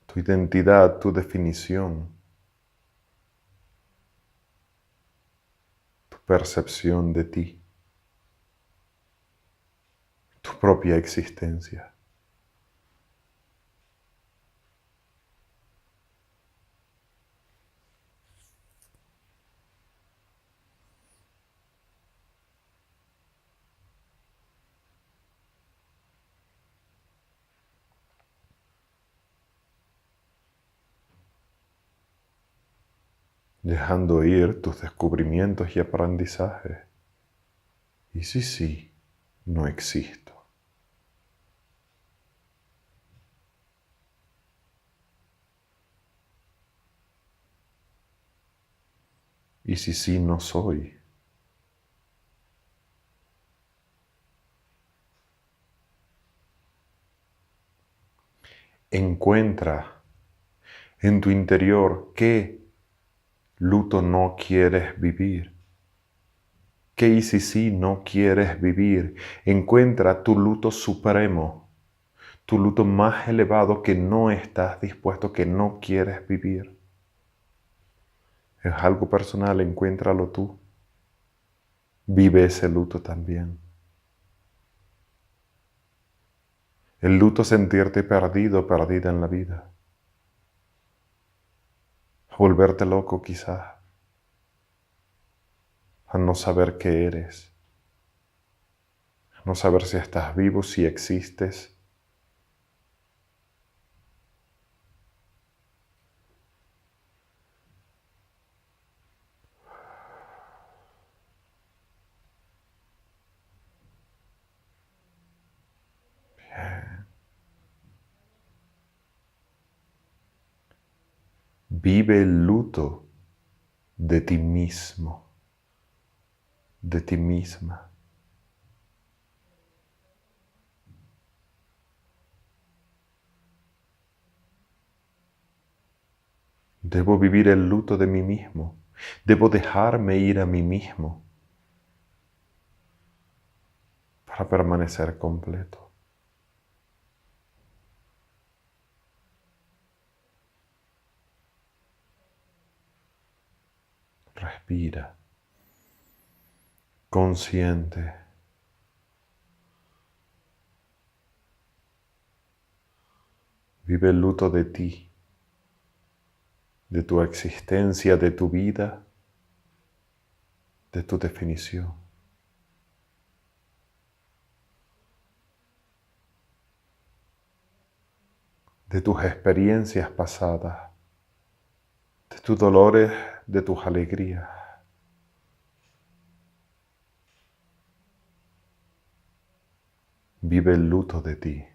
tu identidad, tu definición, tu percepción de ti. propia existencia. Dejando ir tus descubrimientos y aprendizajes. ¿Y si sí, no existo? ¿Y si sí, no soy? Encuentra en tu interior qué luto no quieres vivir. ¿Qué y si sí no quieres vivir? Encuentra tu luto supremo, tu luto más elevado que no estás dispuesto, que no quieres vivir. Es algo personal, encuéntralo tú. Vive ese luto también. El luto es sentirte perdido, perdida en la vida. Volverte loco quizás. A no saber qué eres. A no saber si estás vivo, si existes. Vive el luto de ti mismo, de ti misma. Debo vivir el luto de mí mismo. Debo dejarme ir a mí mismo para permanecer completo. Respira, consciente. Vive el luto de ti, de tu existencia, de tu vida, de tu definición. De tus experiencias pasadas, de tus dolores, de tus alegrías. Vive el luto de ti.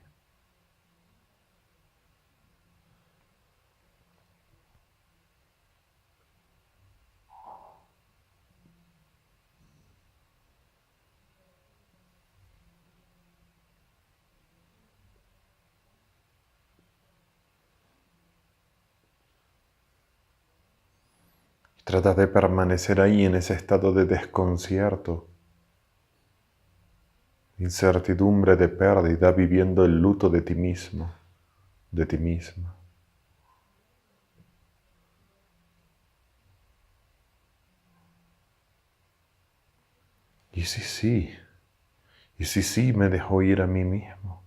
Trata de permanecer ahí en ese estado de desconcierto, incertidumbre, de pérdida, viviendo el luto de ti mismo, de ti misma. ¿Y si sí? ¿Y si sí me dejó ir a mí mismo?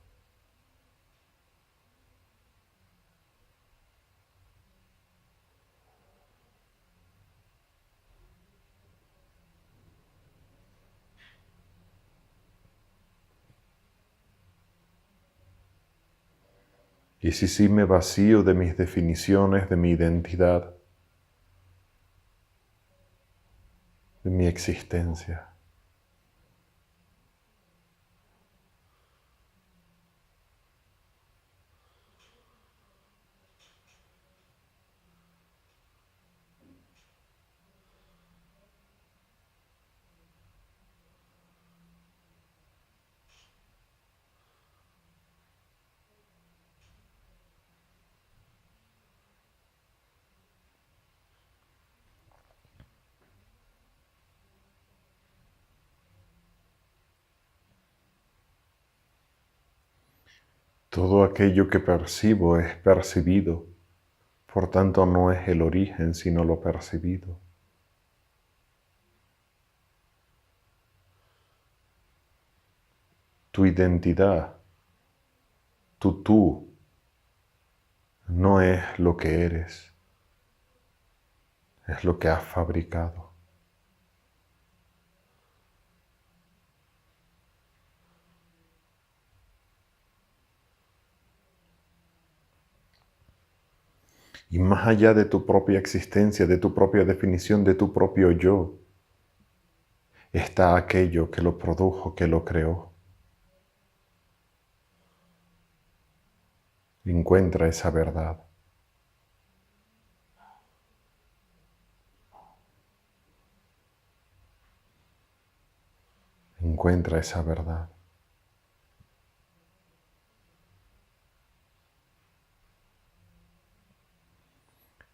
¿Y si sí me vacío de mis definiciones, de mi identidad, de mi existencia? Todo aquello que percibo es percibido, por tanto no es el origen, sino lo percibido. Tu identidad, tu tú, no es lo que eres, es lo que has fabricado. Y más allá de tu propia existencia, de tu propia definición, de tu propio yo, está aquello que lo produjo, que lo creó. Encuentra esa verdad. Encuentra esa verdad.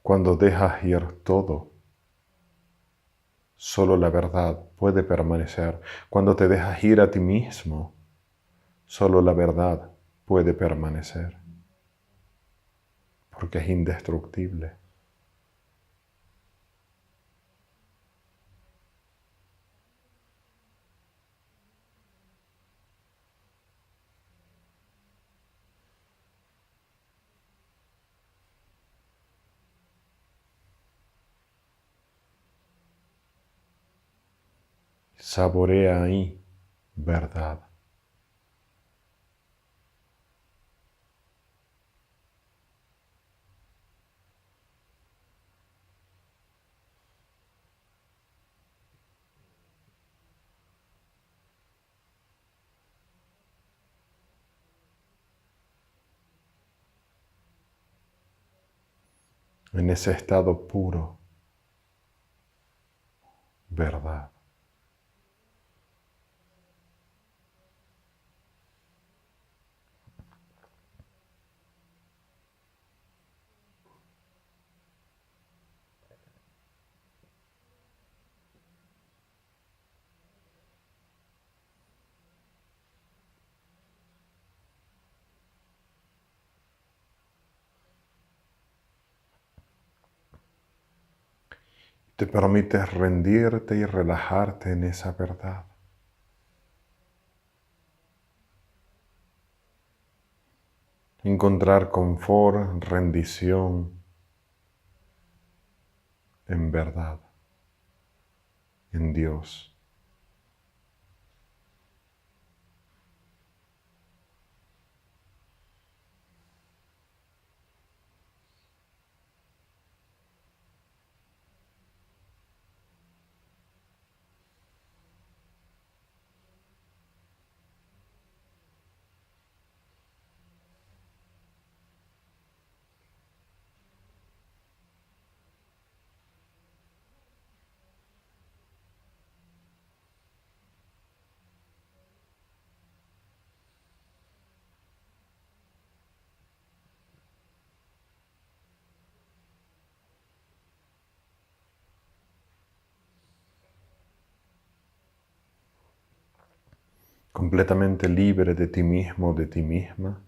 Cuando dejas ir todo, solo la verdad puede permanecer. Cuando te dejas ir a ti mismo, solo la verdad puede permanecer. Porque es indestructible. Saborea ahí verdad. En ese estado puro, verdad. Te permites rendirte y relajarte en esa verdad. Encontrar confort, rendición en verdad, en Dios. Completamente libre de ti mismo, de ti misma,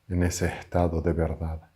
en ese estado de verdad.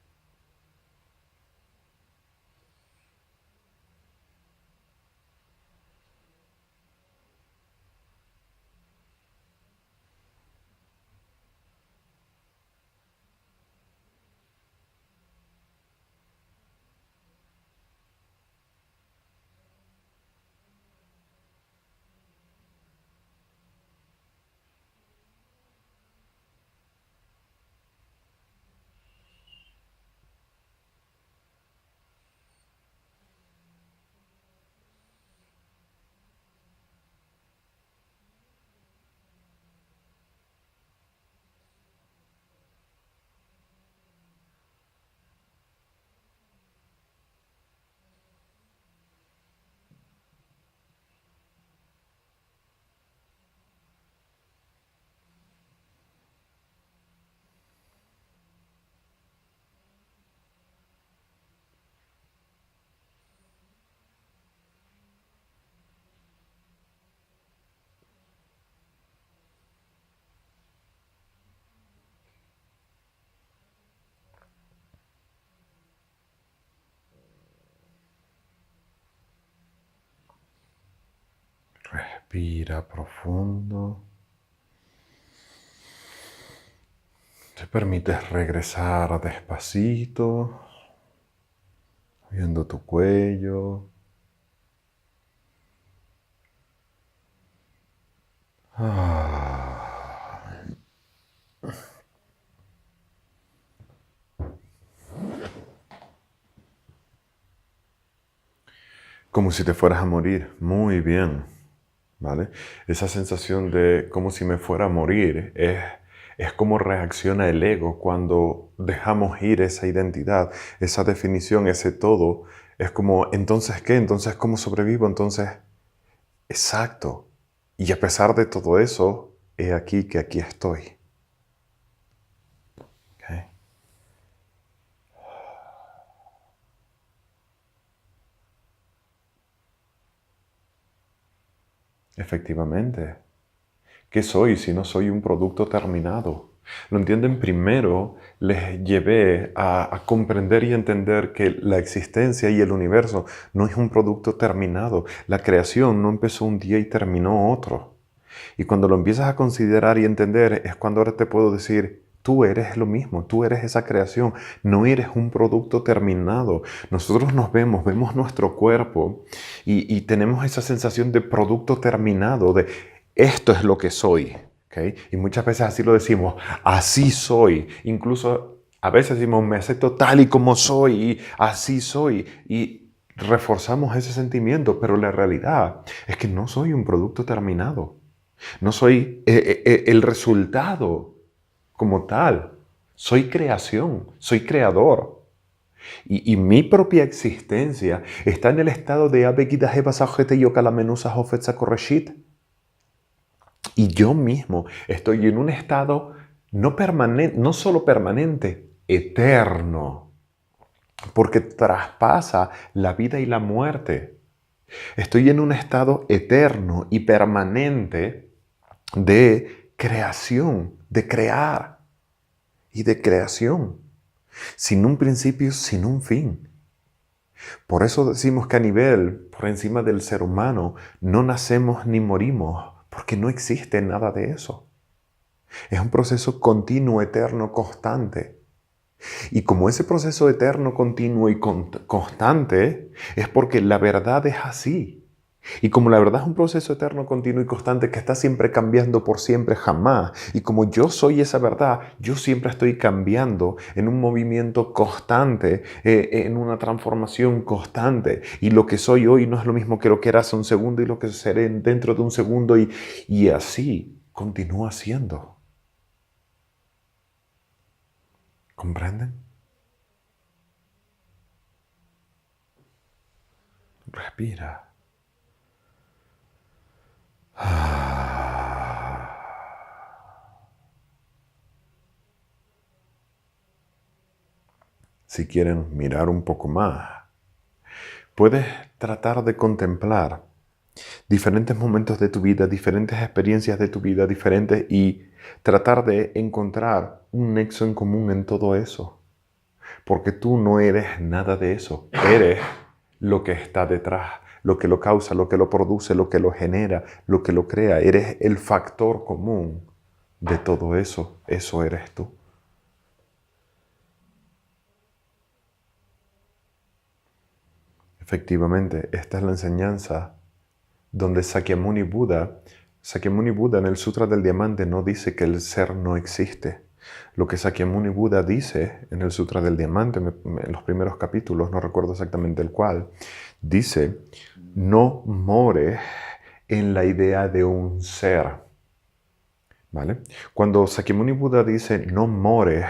Respira profundo. Te permites regresar despacito, viendo tu cuello. Como si te fueras a morir. Muy bien. ¿Vale? Esa sensación de como si me fuera a morir es como reacciona el ego cuando dejamos ir esa identidad, esa definición, ese todo. Es como, ¿entonces qué? ¿Entonces cómo sobrevivo? Entonces, exacto. Y a pesar de todo eso, he aquí que aquí estoy. ¿Okay? Efectivamente. ¿Qué soy si no soy un producto terminado? ¿Lo entienden? Primero les llevé a comprender y entender que la existencia y el universo no es un producto terminado. La creación no empezó un día y terminó otro. Y cuando lo empiezas a considerar y entender es cuando ahora te puedo decir, tú eres lo mismo, tú eres esa creación, no eres un producto terminado. Nosotros nos vemos nuestro cuerpo y tenemos esa sensación de producto terminado, de esto es lo que soy. ¿Okay? Y muchas veces así lo decimos, así soy. Incluso a veces decimos, me acepto tal y como soy, y así soy. Y reforzamos ese sentimiento, pero la realidad es que no soy un producto terminado. No soy el resultado como tal. Soy creación, soy creador. Y mi propia existencia está en el estado de Abegida Heba Sajete Yokalamenusa Hofetza Koreshit. Y yo mismo estoy en un estado no permanente, no solo permanente, eterno. Porque traspasa la vida y la muerte. Estoy en un estado eterno y permanente de creación, de crear y de creación, sin un principio, sin un fin. Por eso decimos que a nivel, por encima del ser humano, no nacemos ni morimos, porque no existe nada de eso. Es un proceso continuo, eterno, constante. Y como ese proceso eterno, continuo y constante, es porque la verdad es así. Y como la verdad es un proceso eterno, continuo y constante que está siempre cambiando por siempre, jamás. Y como yo soy esa verdad, yo siempre estoy cambiando en un movimiento constante, en una transformación constante. Y lo que soy hoy no es lo mismo que lo que era hace un segundo y lo que seré dentro de un segundo. Y así continúa siendo. ¿Comprenden? Respira. Si quieren mirar un poco más, puedes tratar de contemplar diferentes momentos de tu vida, diferentes experiencias de tu vida, diferentes, y tratar de encontrar un nexo en común en todo eso. Porque tú no eres nada de eso, eres lo que está detrás, lo que lo causa, lo que lo produce, lo que lo genera, lo que lo crea. Eres el factor común de todo eso, eso eres tú. Efectivamente, esta es la enseñanza donde Sakyamuni Buda en el Sutra del Diamante no dice que el ser no existe. Lo que Sakyamuni Buda dice en el Sutra del Diamante, en los primeros capítulos, no recuerdo exactamente el cual, dice, no mores en la idea de un ser. ¿Vale? Cuando Sakyamuni Buda dice, no mores,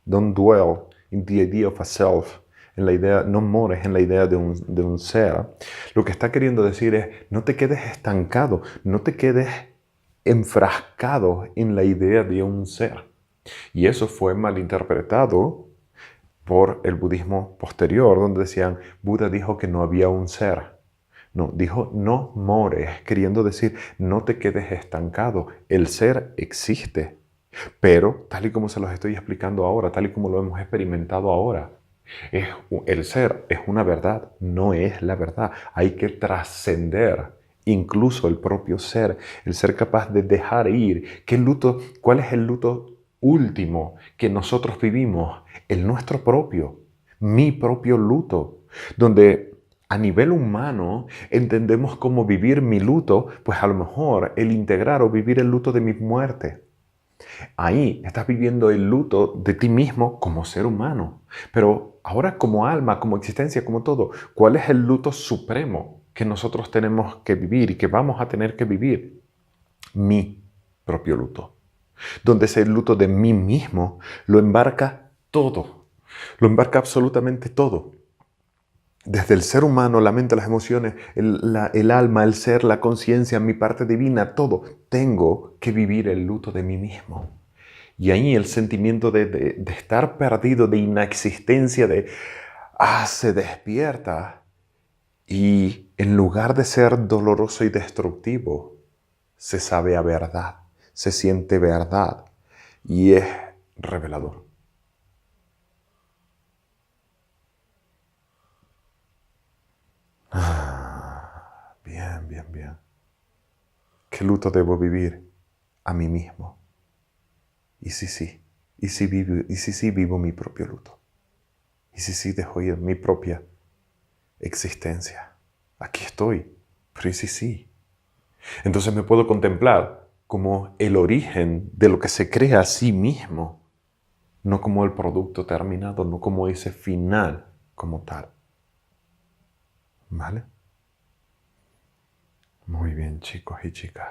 don't dwell in the idea of a self, en la idea, no mores en la idea de un ser, lo que está queriendo decir es, no te quedes estancado, no te quedes enfrascado en la idea de un ser. Y eso fue malinterpretado por el budismo posterior, donde decían, Buda dijo que no había un ser. No, dijo no mores, queriendo decir no te quedes estancado. El ser existe, pero tal y como se los estoy explicando ahora, tal y como lo hemos experimentado ahora, el ser es una verdad, no es la verdad. Hay que trascender incluso el propio ser, el ser capaz de dejar ir. ¿Qué luto? ¿Cuál es el luto último que nosotros vivimos? El nuestro propio, mi propio luto, donde a nivel humano entendemos cómo vivir mi luto, pues a lo mejor el integrar o vivir el luto de mi muerte. Ahí estás viviendo el luto de ti mismo como ser humano. Pero ahora como alma, como existencia, como todo, ¿cuál es el luto supremo que nosotros tenemos que vivir y que vamos a tener que vivir? Mi propio luto. Donde ese luto de mí mismo lo embarca todo. Lo embarca absolutamente todo. Desde el ser humano, la mente, las emociones, el alma, el ser, la conciencia, mi parte divina, todo. Tengo que vivir el luto de mí mismo. Y ahí el sentimiento de estar perdido, de inexistencia, se despierta. Y en lugar de ser doloroso y destructivo, se sabe a verdad, se siente verdad. Y es revelador. Bien, bien, bien. ¿Qué luto debo vivir? A mí mismo. Y si vivo mi propio luto. Y si dejo ir mi propia existencia. Aquí estoy, pero y sí. Entonces me puedo contemplar como el origen de lo que se crea a sí mismo, no como el producto terminado, no como ese final como tal. ¿Vale? Muy bien, chicos y chicas.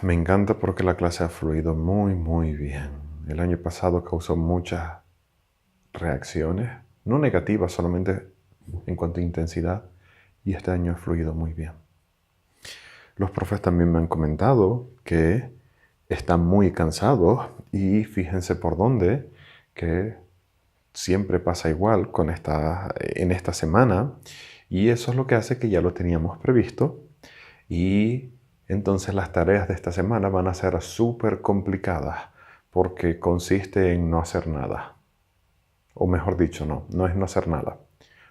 Me encanta porque la clase ha fluido muy, muy bien. El año pasado causó muchas reacciones, no negativas, solamente en cuanto a intensidad, y este año ha fluido muy bien. Los profes también me han comentado que están muy cansados y fíjense por dónde, que siempre pasa igual en esta semana, y eso es lo que hace que ya lo teníamos previsto, y entonces las tareas de esta semana van a ser súper complicadas porque consiste en no hacer nada. O mejor dicho, no es no hacer nada,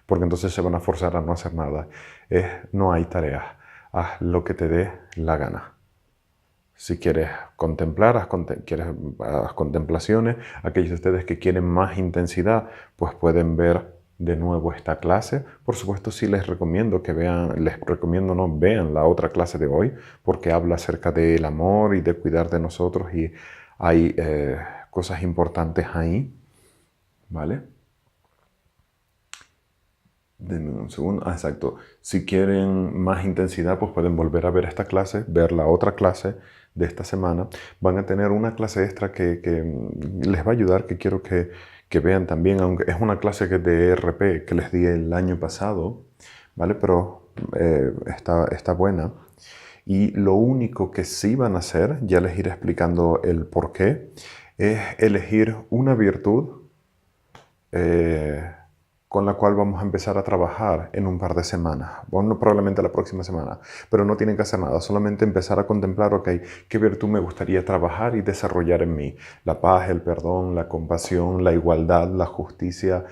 porque entonces se van a forzar a no hacer nada. No hay tareas, haz lo que te dé la gana. Si quieres contemplar, haz contemplaciones. Aquellos de ustedes que quieren más intensidad, pues pueden ver de nuevo esta clase. Por supuesto, sí les recomiendo vean la otra clase de hoy, porque habla acerca del amor y de cuidar de nosotros, y hay cosas importantes ahí. ¿Vale? Denme un segundo. Exacto. Si quieren más intensidad, pues pueden volver a ver esta clase, ver la otra clase de esta semana. Van a tener una clase extra que les va a ayudar, que quiero que vean también, aunque es una clase que es de ERP que les di el año pasado, ¿vale? Pero está buena. Y lo único que sí van a hacer, ya les iré explicando el por qué, es elegir una virtud con la cual vamos a empezar a trabajar en un par de semanas, bueno, probablemente la próxima semana, pero no tienen que hacer nada, solamente empezar a contemplar, ok, qué virtud me gustaría trabajar y desarrollar en mí. La paz, el perdón, la compasión, la igualdad, la justicia,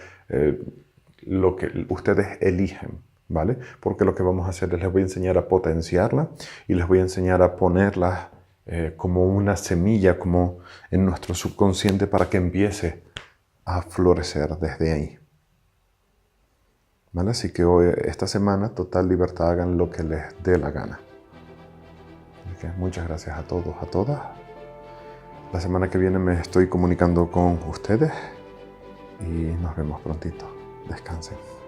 lo que ustedes eligen, ¿vale? Porque lo que vamos a hacer es les voy a enseñar a potenciarla y les voy a enseñar a ponerla como una semilla, como en nuestro subconsciente, para que empiece a florecer desde ahí. ¿Vale? Así que hoy, esta semana, total libertad, hagan lo que les dé la gana. Así que muchas gracias a todos, a todas. La semana que viene me estoy comunicando con ustedes y nos vemos prontito. Descansen.